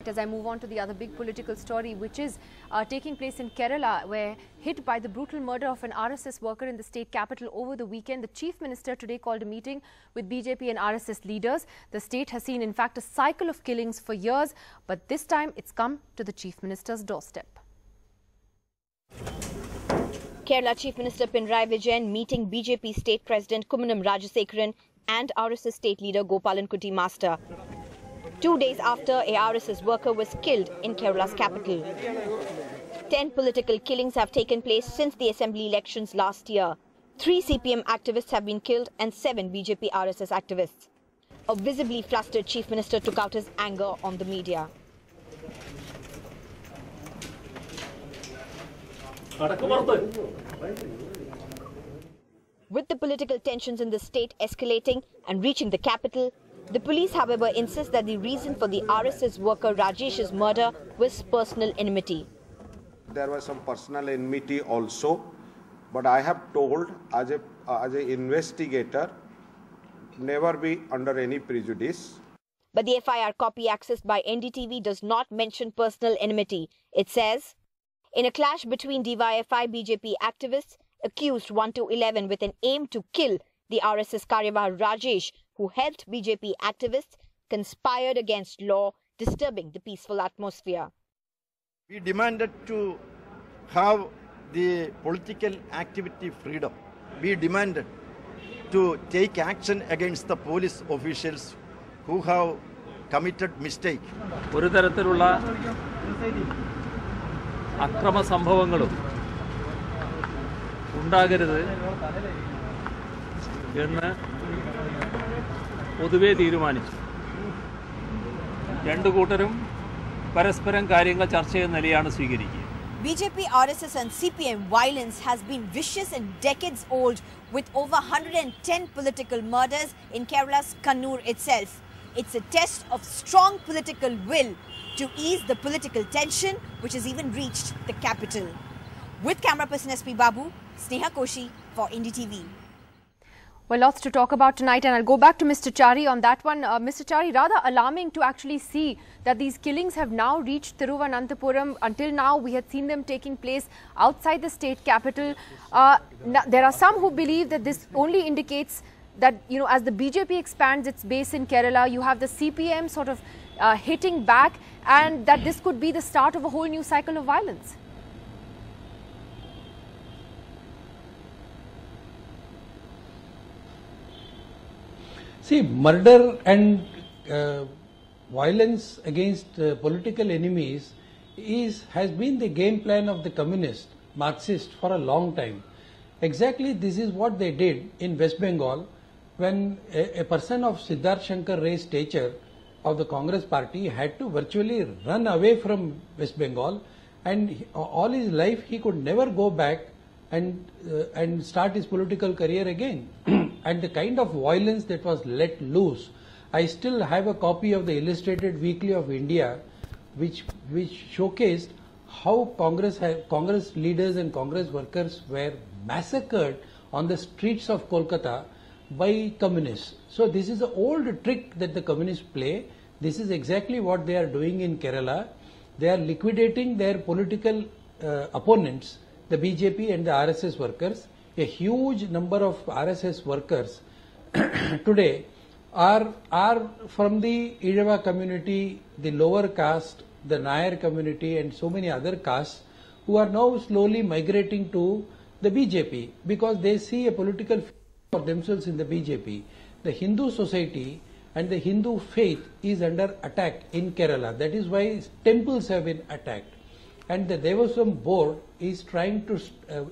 As I move on to the other big political story, which is taking place in Kerala, where hit by the brutal murder of an RSS worker in the state capital over the weekend, the Chief Minister today called a meeting with BJP and RSS leaders. The state has seen, in fact, a cycle of killings for years, but this time it's come to the Chief Minister's doorstep. Kerala Chief Minister Pinarayi Vijayan meeting BJP State President Kummanam Rajasekaran and RSS State Leader Gopalan Kuti Master. 2 days after a RSS worker was killed in Kerala's capital. 10 political killings have taken place since the assembly elections last year. 3 CPM activists have been killed and 7 BJP RSS activists. A visibly flustered Chief Minister took out his anger on the media. With the political tensions in the state escalating and reaching the capital, the police, however, insists that the reason for the RSS worker Rajesh's murder was personal enmity. There was some personal enmity also, but I have told as an investigator, never be under any prejudice. But the FIR copy accessed by NDTV does not mention personal enmity. It says, in a clash between DYFI BJP activists, accused 1 to 11 with an aim to kill the RSS Karyavah Rajesh, who helped BJP activists, conspired against law, disturbing the peaceful atmosphere. We demanded to have the political activity freedom. We demanded to take action against the police officials who have committed mistake. ഒരു തരത്തിലുള്ള അക്രമ സംഭവങ്ങളും ഉണ്ടാകരുത് എന്ന് പൊതുവെ തീരുമാനിച്ചു. രണ്ടു കൂട്ടരും പരസ്പരം കാര്യങ്ങൾ ചർച്ച ചെയ്യുന്ന നിലയാണ് സ്വീകരിക്കുക. BJP, RSS and CPM violence has been vicious and decades old, with over 110 political murders in Kerala's Kannur itself. It's a test of strong political will to ease the political tension which has even reached the capital. With camera person SP Babu, Sneha Koshi for NDTV. Well, lots to talk about tonight, and I'll go back to Mr. Chari on that one. Mr. Chari, rather alarming to actually see that these killings have now reached Thiruvananthapuram. Until now, we had seen them taking place outside the state capital. There are some who believe that this only indicates that, you know, as the BJP expands its base in Kerala, you have the CPM sort of hitting back, and that this could be the start of a whole new cycle of violence. See, murder and violence against political enemies has been the game plan of the communist, Marxist for a long time. Exactly this is what they did in West Bengal when a person of Siddharth Shankar Ray's stature of the Congress party had to virtually run away from West Bengal, and all his life he could never go back and start his political career again. And the kind of violence that was let loose, I still have a copy of the Illustrated Weekly of India, which showcased how Congress leaders and Congress workers were massacred on the streets of Kolkata by communists. So this is an old trick that the communists play. This is exactly what they are doing in Kerala. They are liquidating their political opponents, the BJP and the RSS workers. A huge number of RSS workers today are from the Irava community, the lower caste, the Nair community, and so many other castes who are now slowly migrating to the BJP because they see a political future for themselves in the BJP. The Hindu society and the Hindu faith is under attack in Kerala. That is why temples have been attacked. And the Devaswam board is trying to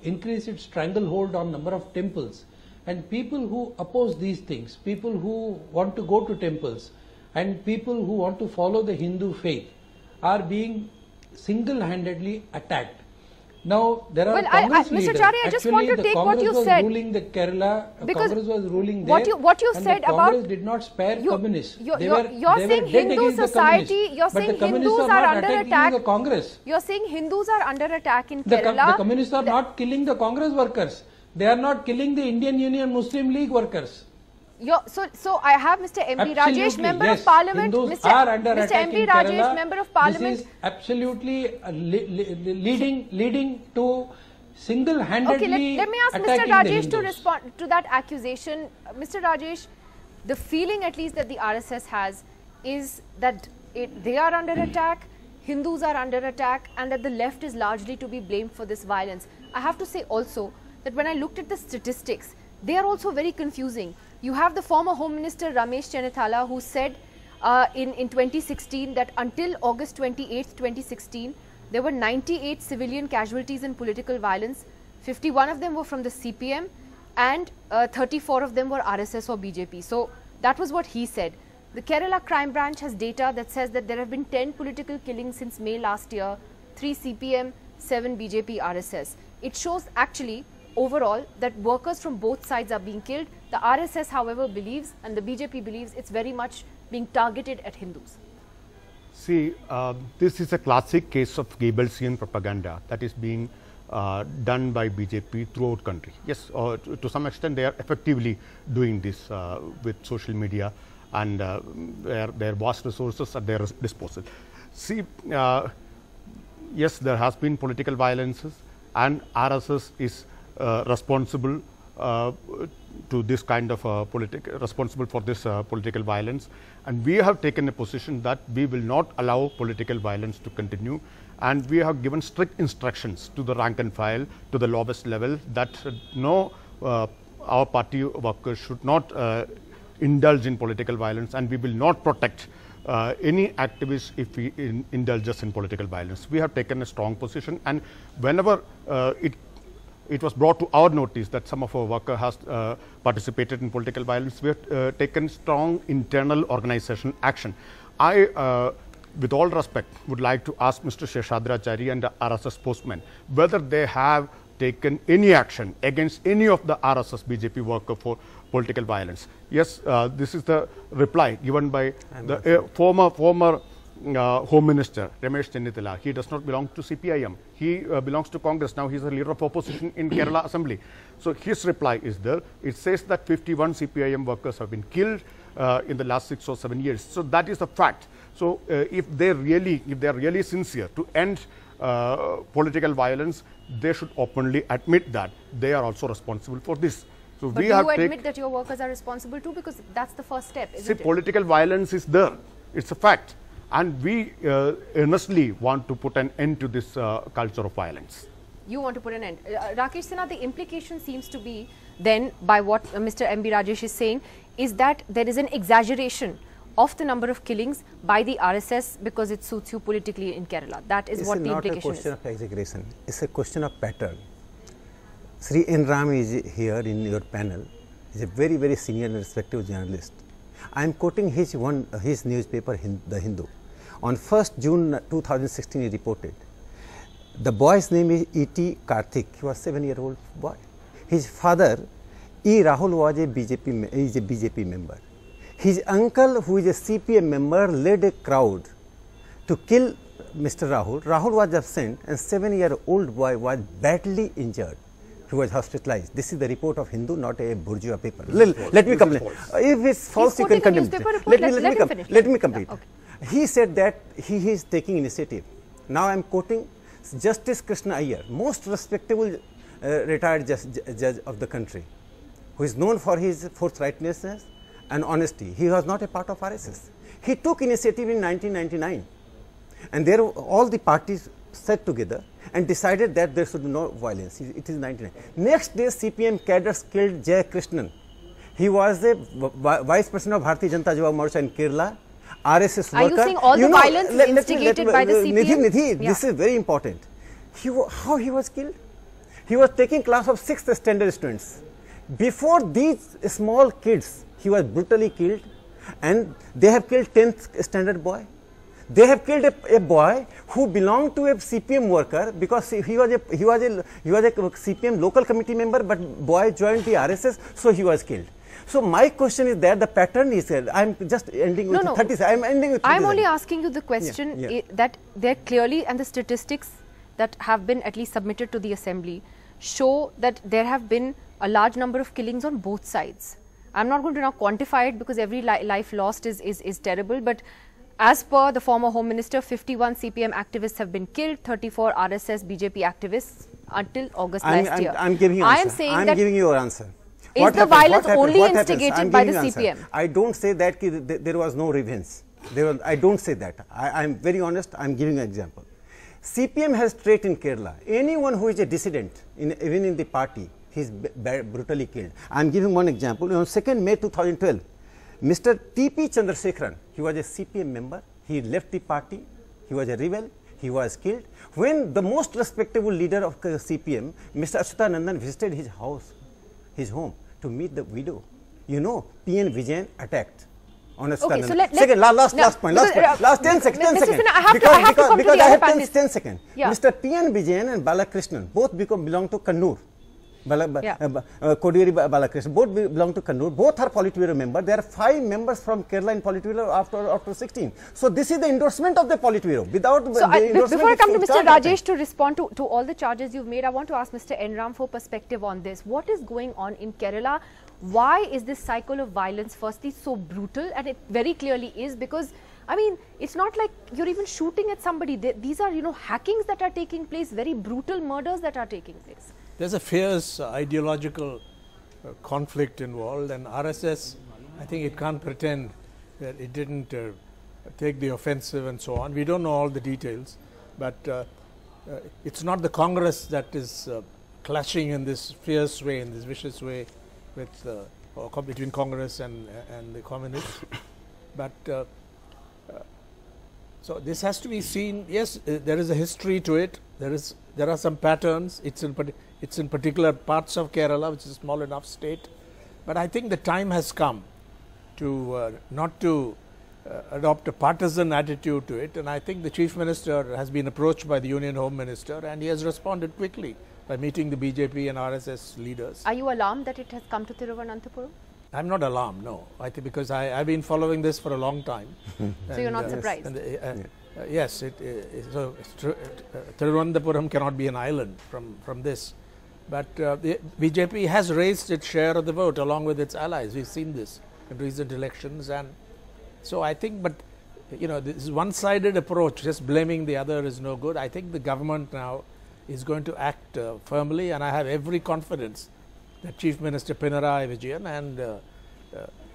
increase its stranglehold on number of temples. And people who oppose these things, people who want to go to temples, and people who want to follow the Hindu faith are being single-handedly attacked. Now, there are Congress leaders. Mr. Chari, I just want to take what you said. Congress was ruling the Kerala, Congress was ruling there. What you said about Congress did not spare communists. You're saying Hindu society, you're saying Hindus are under attack. You're saying Hindus are under attack in Kerala. The communists are not killing the Congress workers. They are not killing the Indian Union Muslim League workers. So I have Mr. MP Rajesh, Member of Parliament. Hindus are under Mr. attack MP in Rajesh, Kerala. Member of Parliament. This is absolutely leading to single-handedly let me ask Mr. Rajesh to respond to that accusation. Mr. Rajesh, the feeling at least that the RSS has is that they are under attack, Hindus are under attack, and that the left is largely to be blamed for this violence. I have to say also that when I looked at the statistics, they are also very confusing. You have the former Home Minister Ramesh Chennithala, who said in 2016 that until August 28, 2016, there were 98 civilian casualties in political violence. 51 of them were from the CPM and 34 of them were RSS or BJP. So that was what he said. The Kerala Crime Branch has data that says that there have been 10 political killings since May last year, 3 CPM, 7 BJP RSS. It shows actually overall that workers from both sides are being killed. The RSS, however, believes, and the BJP believes, it's very much being targeted at Hindus. See, this is a classic case of Goebbelsian propaganda that is being done by BJP throughout country. Yes, to some extent they are effectively doing this with social media and their vast resources at their disposal. See, yes, there has been political violences, and RSS is responsible to this kind of responsible for this political violence, and we have taken a position that we will not allow political violence to continue, and we have given strict instructions to the rank and file, to the lowest level, that our party workers should not indulge in political violence, and we will not protect any activist if he indulges in political violence. We have taken a strong position, and whenever it was brought to our notice that some of our workers has participated in political violence, we have taken strong internal organization action. I, with all respect, would like to ask Mr. Seshadrachari and the RSS postman whether they have taken any action against any of the RSS BJP worker for political violence. Yes, this is the reply given by the former Home Minister Ramesh Chennithala. He does not belong to CPIM. He belongs to Congress. Now he is a leader of opposition in Kerala Assembly. So his reply is there. It says that 51 CPIM workers have been killed in the last 6 or 7 years. So that is a fact. So if they are really sincere to end political violence, they should openly admit that they are also responsible for this. So but do you admit that your workers are responsible too? Because that's the first step, isn't it? Political violence is there. It's a fact. And we earnestly want to put an end to this culture of violence. You want to put an end. Rakesh Sinha, the implication seems to be then, by what Mr. M.B. Rajesh is saying, is that there is an exaggeration of the number of killings by the RSS because it suits you politically in Kerala. That is what the implication is. It's not a question of exaggeration. It's a question of pattern. Sri N. Ram is here in your panel. He's a very, very senior and respected journalist. I am quoting his newspaper, The Hindu. On 1st June 2016, he reported, the boy's name is E.T. Karthik. He was a 7-year-old boy. His father, E. Rahul, was a BJP member. His uncle, who is a CPM member, led a crowd to kill Mr. Rahul. Rahul was absent, and 7-year-old boy was badly injured. He was hospitalized. This is the report of Hindu, not a bourgeois paper. Let me complete. If it's false, you can condemn it. Let me complete. Okay. He said that he is taking initiative. Now I am quoting Justice Krishna Iyer, most respectable retired judge of the country, who is known for his forthrightness and honesty. He was not a part of RSS. He took initiative in 1999, and there all the parties sat together and decided that there should be no violence. It is 99. Next day, CPM cadres killed Jay Krishnan. He was the vice president of Bharatiya Janata Yuva Morcha in Kerala. RSS worker. Are you saying all the violence instigated by the CPM? Nidhi, this is very important. How he was killed? He was taking class of 6th standard students. Before these small kids, he was brutally killed, and they have killed 10th standard boy. They have killed a boy who belonged to a CPM worker because he was a CPM local committee member, but boy joined the RSS, so he was killed. So my question is that the pattern is there. I'm just ending with 30 seconds. I'm ending with 30 I'm only asking you the question that there clearly, and the statistics that have been at least submitted to the assembly show that there have been a large number of killings on both sides. I'm not going to now quantify it because every life lost is terrible, but as per the former Home Minister, 51 CPM activists have been killed, 34 RSS BJP activists until August last year. I'm giving you answer. I'm giving you your answer. Is the violence only instigated by the CPM? I don't say that there was no revenge. I don't say that. I'm very honest. I'm giving an example. CPM has trait in Kerala. Anyone who is a dissident, even in the party, he is brutally killed. I'm giving one example. On 2nd May 2012, Mr. T.P. Chandrasekharan, he was a CPM member. He left the party. He was a rebel. He was killed. When the most respectable leader of CPM, Mr. Achyutanandan, visited his house, his home, to meet the widow, you know, P.N. Vijayan attacked. Okay, so last point, last 10 seconds. I have to come to the other panelists. 10 seconds. Yeah. Mr. P.N. Vijayan and Balakrishnan both belong to Kannur. Kodiyeri Balakrishnan both belong to Kannur. Both are Politburo members. There are 5 members from Kerala in Politburo after 16. So this is the endorsement of the Politburo. Without before I come to Mr. Rajesh to respond to all the charges you've made, I want to ask Mr. N. Ram for perspective on this. What is going on in Kerala? Why is this cycle of violence firstly so brutal? And it very clearly is, because I mean, it's not like you're even shooting at somebody. These are, you know, hackings that are taking place, very brutal murders that are taking place. There's a fierce ideological conflict involved, and RSS, I think it can't pretend that it didn't take the offensive and so on. We don't know all the details, but it's not the Congress that is clashing in this fierce way, in this vicious way, with between Congress and the communists. But so this has to be seen. Yes, there is a history to it. There are some patterns. It's in particular parts of Kerala, which is a small enough state. But I think the time has come to not to adopt a partisan attitude to it. And I think the Chief Minister has been approached by the Union Home Minister, and he has responded quickly by meeting the BJP and RSS leaders. Are you alarmed that it has come to Thiruvananthapuram? I'm not alarmed, no. I think because I've been following this for a long time. So you're not surprised? Yes, so Thiruvananthapuram cannot be an island from this. But the BJP has raised its share of the vote along with its allies. We've seen this in recent elections. And so I think, but you know, this one-sided approach, just blaming the other, is no good. I think the government now is going to act firmly, and I have every confidence that Chief Minister Pinarayi Vijayan and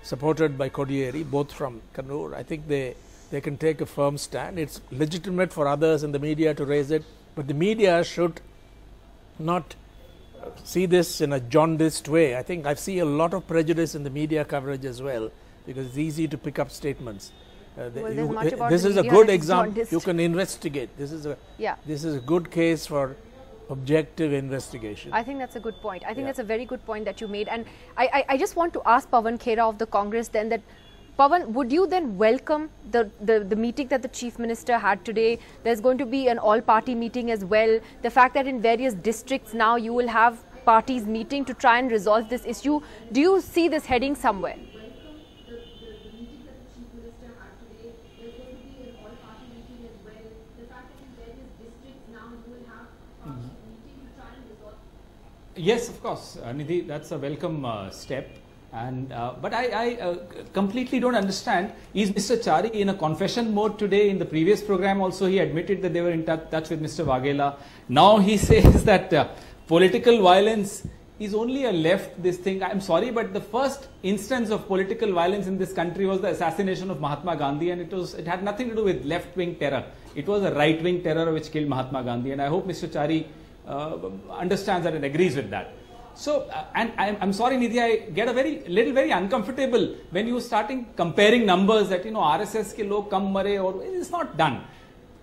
supported by Kodiyeri, both from Kannur, I think they can take a firm stand. It's legitimate for others in the media to raise it, but the media should not see this in a jaundiced way. I think I see a lot of prejudice in the media coverage as well, because it's easy to pick up statements. This is a good example. You can investigate. This is a good case for objective investigation. I think that's a good point. I think that's a very good point that you made. And I just want to ask Pawan Khera of the Congress then that, Pawan, would you then welcome the meeting that the Chief Minister had today? There's going to be an all-party meeting as well. The fact that in various districts now you will have parties meeting to try and resolve this issue. Do you see this heading somewhere? Yes, of course, Nidhi, that's a welcome step. And but I completely don't understand. Is Mr. Chari in a confession mode today? In the previous program also he admitted that they were in touch with Mr. Waghela. Now he says that political violence is only a left this thing. I'm sorry, but the first instance of political violence in this country was the assassination of Mahatma Gandhi, and it had nothing to do with left-wing terror. It was a right-wing terror which killed Mahatma Gandhi, and I hope Mr. Chari understands that and agrees with that. So, and I'm sorry, Nidhi, I get very uncomfortable when you starting comparing numbers that, you know, RSS ke log kam mare, or it's not done.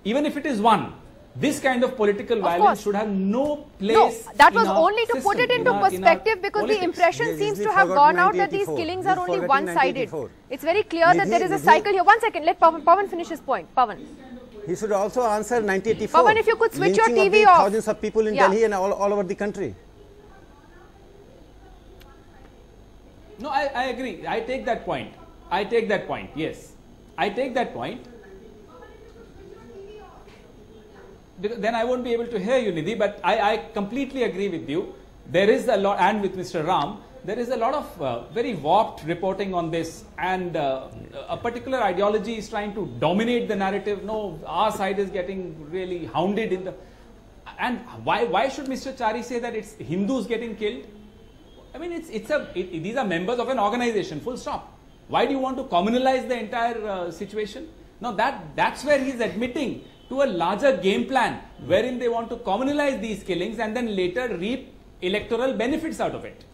Even if it is one, this kind of political violence should have no place. No, that was only to put it into perspective, because the impression seems to have gone out that these killings are only one-sided. It's very clear that there is a cycle here. 1 second, let Pawan finish his point. Pawan. He should also answer 1984. Pawan, if you could switch your TV off. Thousands of people in Delhi and all over the country. No, I agree. I take that point. Yes. I take that point. Then I won't be able to hear you, Nidhi, but I completely agree with you. There is a lot, and with Mr. Ram, there is a lot of very warped reporting on this, and a particular ideology is trying to dominate the narrative. No, our side is getting really hounded in the... And why should Mr. Chari say that it's Hindus getting killed? I mean, these are members of an organization, full stop. Why do you want to communalize the entire situation? Now that's where he's admitting to a larger game plan wherein they want to communalize these killings and then later reap electoral benefits out of it.